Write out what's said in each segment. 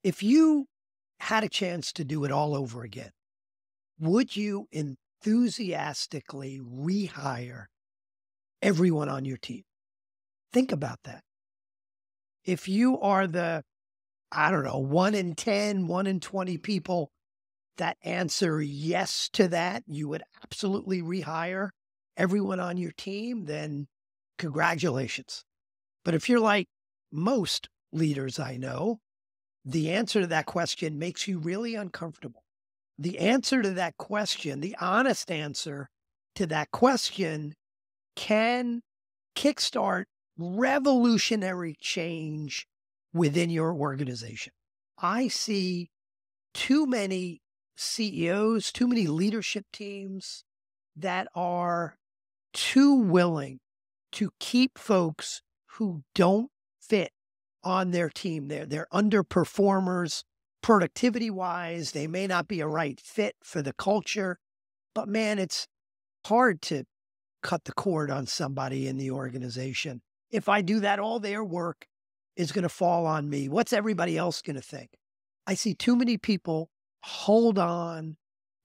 If you had a chance to do it all over again, would you enthusiastically rehire everyone on your team? Think about that. If you are the, I don't know, 1 in 10, 1 in 20 people that answer yes to that, you would absolutely rehire everyone on your team, then congratulations. But if you're like most leaders I know, the answer to that question makes you really uncomfortable. The answer to that question, the honest answer to that question, can kickstart revolutionary change within your organization. I see too many CEOs, too many leadership teams that are too willing to keep folks who don't fit on their team. They're underperformers productivity wise. They may not be a right fit for the culture, but man, it's hard to cut the cord on somebody in the organization. If I do that, all their work is going to fall on me. What's everybody else going to think? I see too many people hold on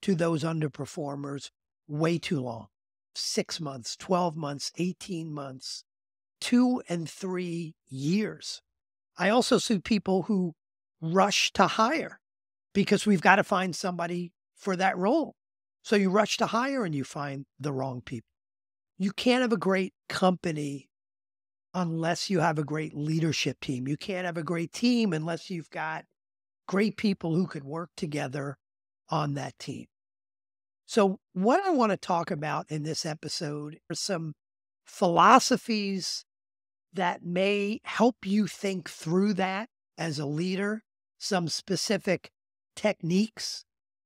to those underperformers way too long. 6 months, 12 months, 18 months, 2 and 3 years. I also see people who rush to hire because we've got to find somebody for that role. So you rush to hire and you find the wrong people. You can't have a great company unless you have a great leadership team. You can't have a great team unless you've got great people who could work together on that team. So what I want to talk about in this episode are some philosophies that may help you think through that as a leader, some specific techniques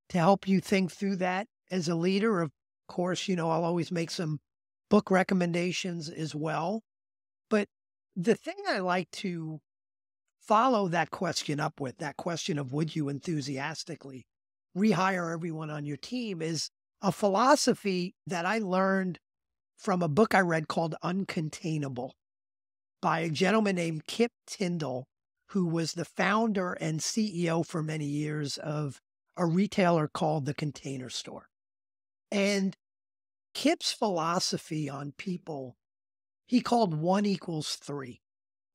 to help you think through that as a leader. Of course, I'll always make some book recommendations as well. But the thing I like to follow that question up with, that question of would you enthusiastically rehire everyone on your team, is a philosophy that I learned from a book I read called Uncontainable by a gentleman named Kip Tindall, who was the founder and CEO for many years of a retailer called The Container Store. And Kip's philosophy on people, he called 1 = 3.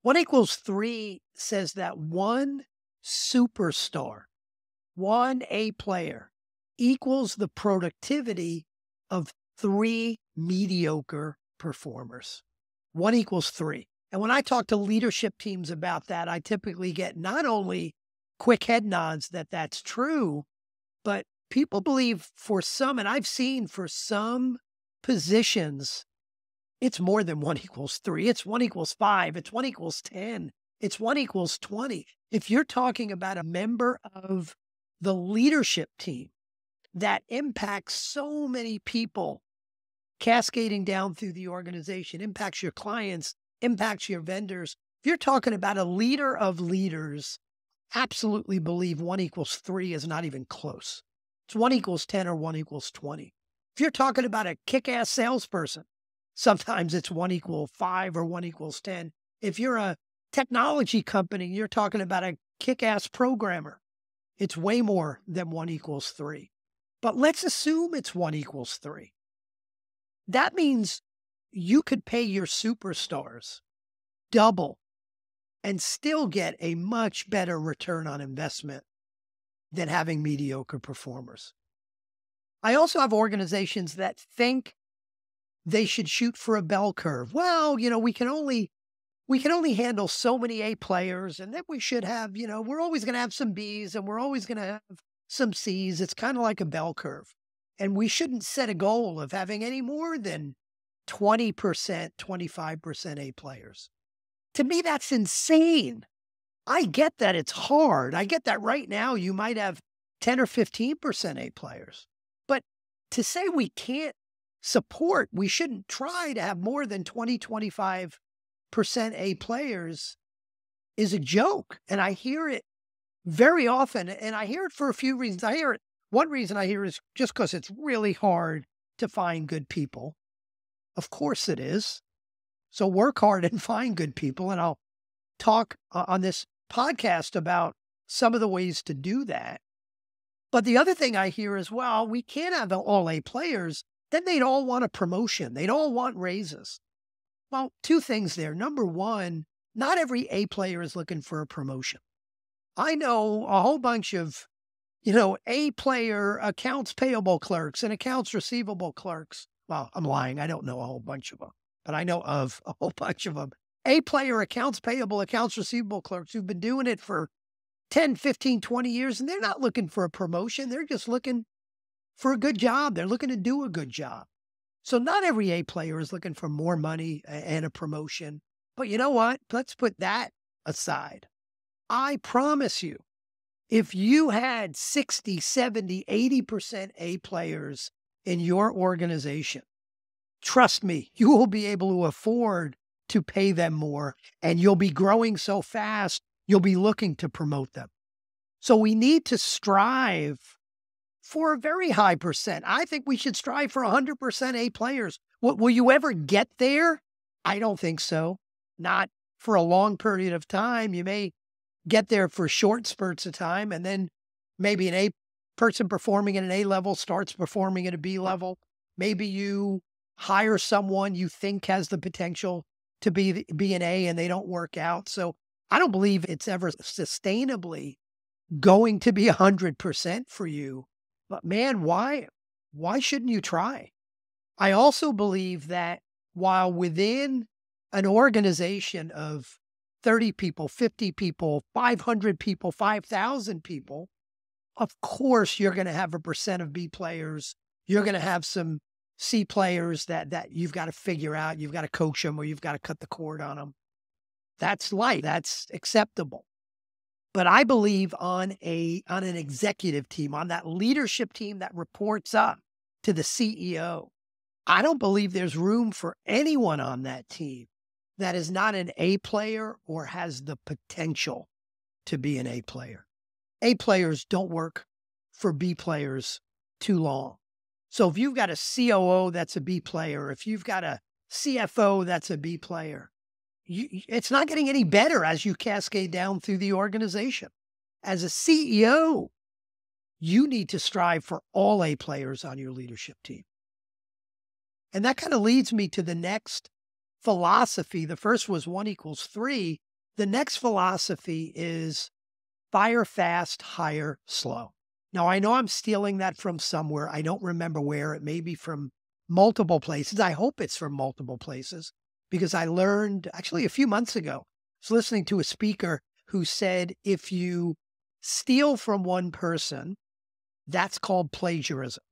1 = 3 says that one superstar, one A player, equals the productivity of 3 mediocre performers. 1 = 3. And when I talk to leadership teams about that, I typically get not only quick head nods that that's true, but people believe for some, and I've seen for some positions, it's more than 1 = 3. It's 1 = 5. It's 1 = 10. It's 1 = 20. If you're talking about a member of the leadership team that impacts so many people, cascading down through the organization, impacts your clients, impacts your vendors. If you're talking about a leader of leaders, absolutely believe 1 = 3 is not even close. It's 1 = 10 or 1 = 20. If you're talking about a kick-ass salesperson, sometimes it's 1 = 5 or 1 = 10. If you're a technology company, you're talking about a kick-ass programmer, it's way more than 1 = 3. But let's assume it's 1 = 3. That means you could pay your superstars double and still get a much better return on investment than having mediocre performers. I also have organizations that think they should shoot for a bell curve. Well, we can only handle so many A players, and then we should have, we're always going to have some Bs and we're always going to have some Cs. It's kind of like a bell curve. And we shouldn't set a goal of having any more than 20%, 25% A players. To me, that's insane. I get that it's hard. I get that right now you might have 10 or 15% A players. But to say we can't support, we shouldn't try to have more than 20, 25% A players is a joke. And I hear it very often, and I hear it for a few reasons. One reason I hear is just because it's really hard to find good people. Of course it is. So work hard and find good people. And I'll talk on this podcast about some of the ways to do that. But the other thing I hear is, well, we can't have all A players. Then they'd all want a promotion. They'd all want raises. Well, two things there. Number one, not every A player is looking for a promotion. I know a whole bunch of, A player accounts payable clerks and accounts receivable clerks. Well, I'm lying. I don't know a whole bunch of them, but I know of a whole bunch of them. A player accounts payable, accounts receivable clerks who've been doing it for 10, 15, 20 years, and they're not looking for a promotion. They're just looking for a good job. They're looking to do a good job. So not every A player is looking for more money and a promotion. But you know what? Let's put that aside. I promise you, if you had 60, 70, 80% A players in your organization, trust me, you will be able to afford to pay them more, and you'll be growing so fast, you'll be looking to promote them. So we need to strive for a very high percent. I think we should strive for 100% A players. Will you ever get there? I don't think so. Not for a long period of time. You may get there for short spurts of time, and then maybe an A person performing at an A level starts performing at a B level. Maybe you hire someone you think has the potential to be an A and they don't work out. So I don't believe it's ever sustainably going to be 100% for you. But man, why shouldn't you try? I also believe that while within an organization of 30 people, 50 people, 500 people, 5,000 people, of course, you're going to have a percent of B players. You're going to have some C players that you've got to figure out. You've got to coach them or you've got to cut the cord on them. That's life. That's acceptable. But I believe on an executive team, on that leadership team that reports up to the CEO, I don't believe there's room for anyone on that team that is not an A player or has the potential to be an A player. A players don't work for B players too long. So if you've got a COO that's a B player, if you've got a CFO that's a B player, it's not getting any better as you cascade down through the organization. As a CEO, you need to strive for all A players on your leadership team. And that kind of leads me to the next philosophy. The first was 1 = 3. The next philosophy is fire fast, hire slow. Now, I know I'm stealing that from somewhere. I don't remember where. It may be from multiple places. I hope it's from multiple places because I learned actually a few months ago, I was listening to a speaker who said, if you steal from one person, that's called plagiarism.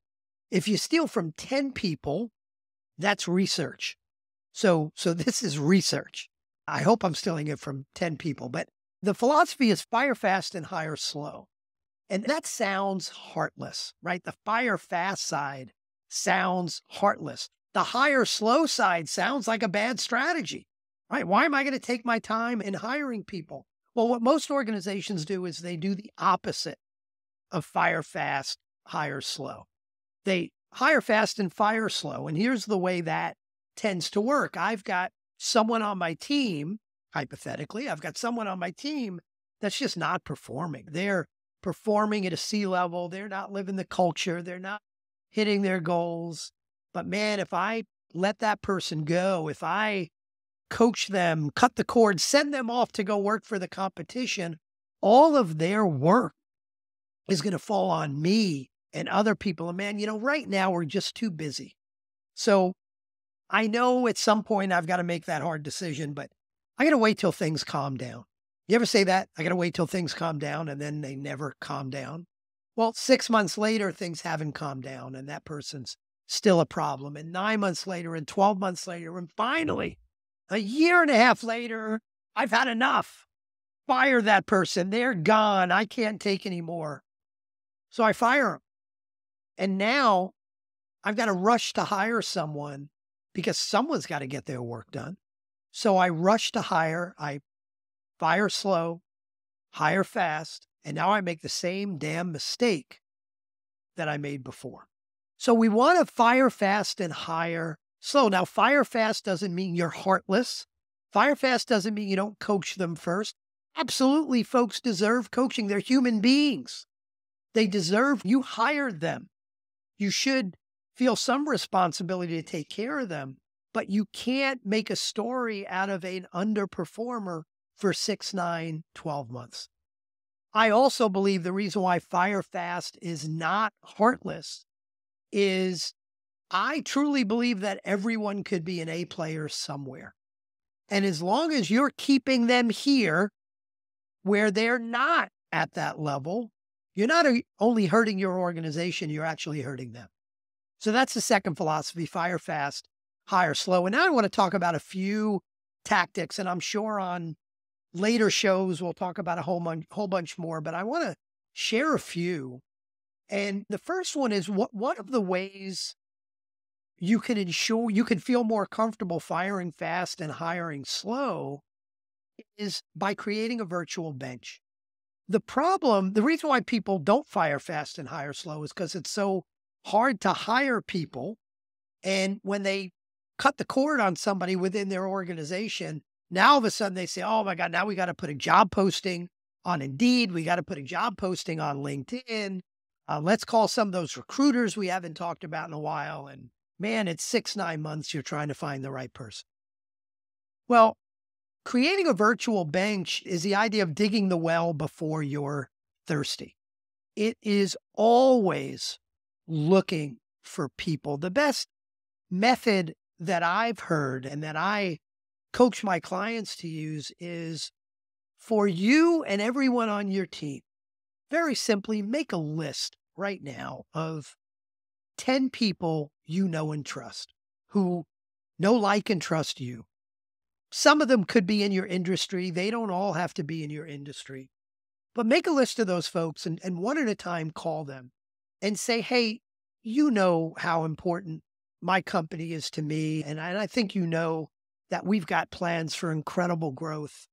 If you steal from 10 people, that's research. So this is research. I hope I'm stealing it from 10 people, but the philosophy is fire fast and hire slow. And that sounds heartless, right? The fire fast side sounds heartless. The hire slow side sounds like a bad strategy, right? Why am I going to take my time in hiring people? Well, what most organizations do is they do the opposite of fire fast, hire slow. They hire fast and fire slow. And here's the way that tends to work. I've got someone on my team, hypothetically, I've got someone on my team that's just not performing. They're performing at a C level. They're not living the culture. They're not hitting their goals. But man, if I let that person go, if I coach them, cut the cord, send them off to go work for the competition, all of their work is going to fall on me and other people. And man, right now we're just too busy. So I know at some point I've got to make that hard decision, but I got to wait till things calm down. You ever say that? I got to wait till things calm down, and then they never calm down. Well, 6 months later, things haven't calmed down and that person's still a problem. And 9 months later and 12 months later, and finally, a year and a half later, I've had enough. Fire that person. They're gone. I can't take any more. So I fire them. And now I've got to rush to hire someone because someone's got to get their work done. So I rush to hire. I fire slow, hire fast, and now I make the same damn mistake that I made before. So we want to fire fast and hire slow. Now, fire fast doesn't mean you're heartless. Fire fast doesn't mean you don't coach them first. Absolutely, folks deserve coaching. They're human beings. They deserve, you hired them. You should feel some responsibility to take care of them, but you can't make a story out of an underperformer for 6, 9, 12 months. I also believe the reason why Fire Fast is not heartless is I truly believe that everyone could be an A player somewhere. And as long as you're keeping them here where they're not at that level, you're not only hurting your organization, you're actually hurting them. So that's the second philosophy: fire fast, hire slow. And now I want to talk about a few tactics, and I'm sure on later shows we'll talk about a whole bunch more, but I want to share a few. And the first one is one of the ways you can ensure you can feel more comfortable firing fast and hiring slow is by creating a virtual bench. The reason why people don't fire fast and hire slow is because it's so hard to hire people. And when they cut the cord on somebody within their organization, now all of a sudden they say, oh my God, now we got to put a job posting on Indeed. We got to put a job posting on LinkedIn. Let's call some of those recruiters we haven't talked about in a while. And man, it's 6, 9 months you're trying to find the right person. Well, creating a virtual bench is the idea of digging the well before you're thirsty. It is always looking for people. The best method that I've heard and that I coach my clients to use is for you and everyone on your team, very simply make a list right now of 10 people you know and trust, who know, like, and trust you. Some of them could be in your industry. They don't all have to be in your industry. But make a list of those folks and one at a time call them and say, hey, you know how important my company is to me. And I think you know that we've got plans for incredible growth.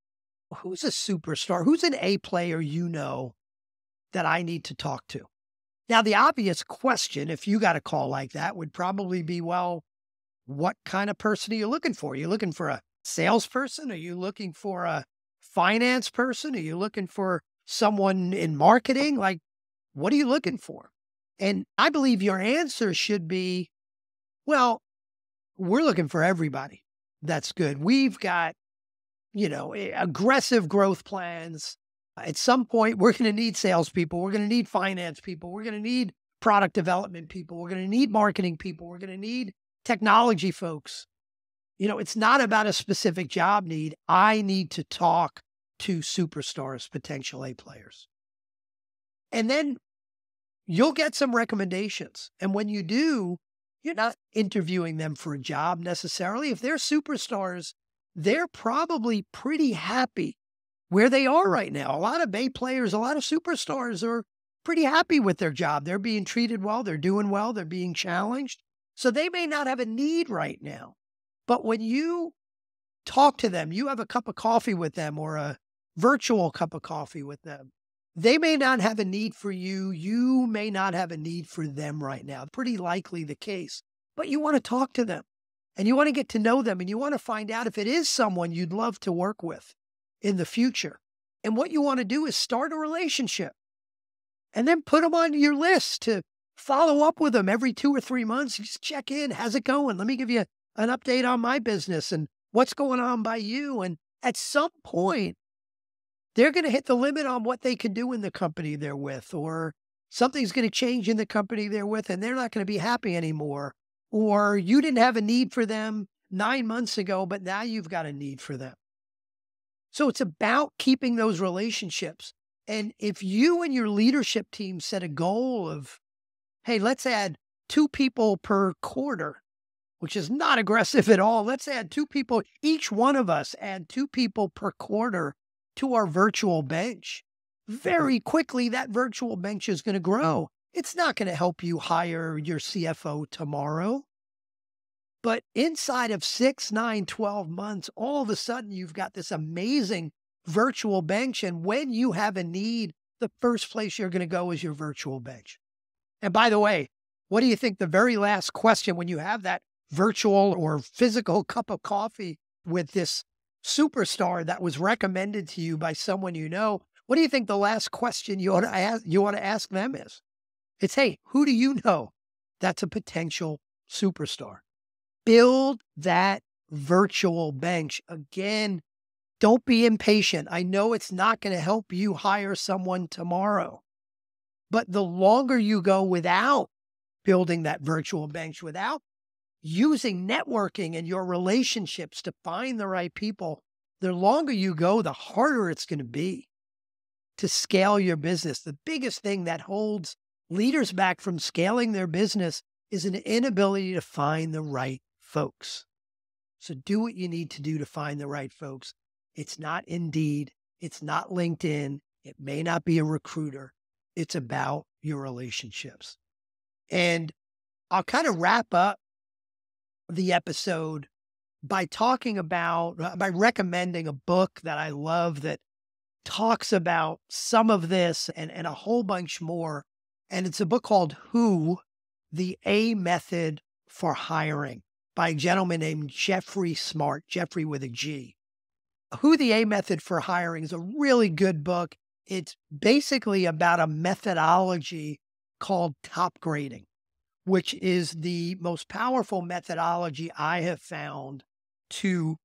Who's a superstar? Who's an A player you know that I need to talk to? Now, the obvious question, if you got a call like that, would probably be, well, what kind of person are you looking for? Are you looking for a salesperson? Are you looking for a finance person? Are you looking for someone in marketing? Like, what are you looking for? And I believe your answer should be, well, we're looking for everybody. That's good. We've got, aggressive growth plans. At some point, we're going to need salespeople. We're going to need finance people. We're going to need product development people. We're going to need marketing people. We're going to need technology folks. It's not about a specific job need. I need to talk to superstars, potential A players. And then you'll get some recommendations. And when you do, you're not interviewing them for a job necessarily. If they're superstars, they're probably pretty happy where they are right now. A lot of A players, a lot of superstars are pretty happy with their job. They're being treated well. They're doing well. They're being challenged. So they may not have a need right now. But when you talk to them, you have a cup of coffee with them or a virtual cup of coffee with them, they may not have a need for you. You may not have a need for them right now. Pretty likely the case. But you want to talk to them and you want to get to know them and you want to find out if it is someone you'd love to work with in the future. And what you want to do is start a relationship and then put them on your list to follow up with them every 2 or 3 months. Just check in. How's it going? Let me give you an update on my business and what's going on by you. And at some point, they're going to hit the limit on what they can do in the company they're with, or something's going to change in the company they're with and they're not going to be happy anymore. Or you didn't have a need for them 9 months ago, but now you've got a need for them. So it's about keeping those relationships. And if you and your leadership team set a goal of, hey, let's add 2 people per quarter, which is not aggressive at all. Let's add 2 people, each one of us add 2 people per quarter to our virtual bench. Very quickly, that virtual bench is going to grow. It's not going to help you hire your CFO tomorrow. But inside of 6, 9, 12 months, all of a sudden, you've got this amazing virtual bench. And when you have a need, the first place you're going to go is your virtual bench. And by the way, what do you think the very last question when you have that virtual or physical cup of coffee with this superstar that was recommended to you by someone you know, what do you think the last question you ought to ask them is? It's, hey, who do you know that's a potential superstar? Build that virtual bench. Again, don't be impatient. I know it's not going to help you hire someone tomorrow, but the longer you go without building that virtual bench, without using networking and your relationships to find the right people, the longer you go, the harder it's going to be to scale your business. The biggest thing that holds leaders back from scaling their business is an inability to find the right folks. So do what you need to do to find the right folks. It's not Indeed. It's not LinkedIn. It may not be a recruiter. It's about your relationships. And I'll kind of wrap up the episode by by recommending a book that I love that talks about some of this and a whole bunch more. And it's a book called Who, the A Method for Hiring by a gentleman named Jeffrey Smart, Jeffrey with a G. Who, the A Method for Hiring is a really good book. It's basically about a methodology called top grading, which is the most powerful methodology I have found to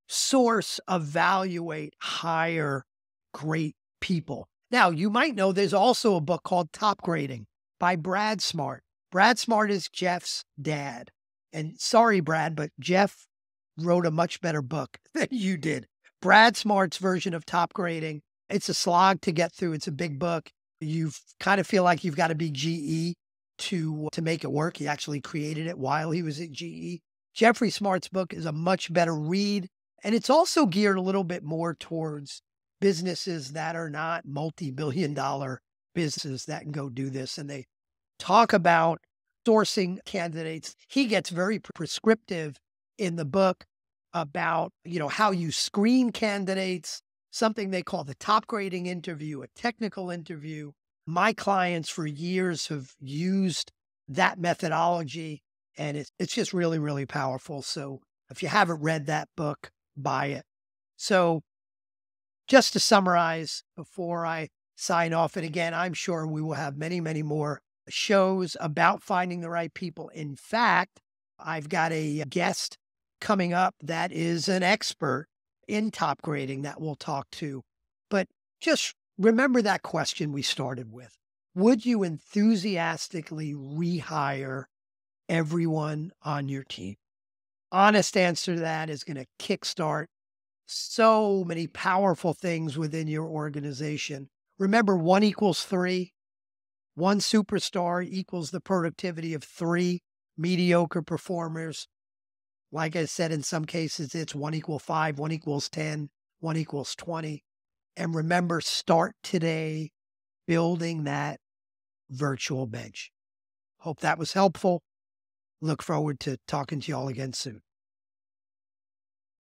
source, evaluate, hire great people. Now, you might know there's also a book called Top Grading by Brad Smart. Brad Smart is Jeff's dad. And sorry, Brad, but Jeff wrote a much better book than you did. Brad Smart's version of Top Grading, it's a slog to get through. It's a big book. You kind of feel like you've got to be GE to make it work. He actually created it while he was at GE. Jeffrey Smart's book is a much better read. And it's also geared a little bit more towards businesses that are not multi-billion-dollar businesses that can go do this. And they talk about sourcing candidates. He gets very prescriptive in the book about, how you screen candidates, something they call the top grading interview, a technical interview. My clients for years have used that methodology, and it's just really, really powerful. So if you haven't read that book, buy it. So just to summarize before I sign off, and again, I'm sure we will have many, many more shows about finding the right people. In fact, I've got a guest coming up that is an expert in top grading that we'll talk to. But just remember that question we started with. Would you enthusiastically rehire everyone on your team? Honest answer to that is going to kickstart so many powerful things within your organization. Remember, 1 equals 3. 1 superstar equals the productivity of 3 mediocre performers. Like I said, in some cases, it's 1 equals 5, 1 equals 10, 1 equals 20. And remember, start today building that virtual bench. Hope that was helpful. Look forward to talking to you all again soon.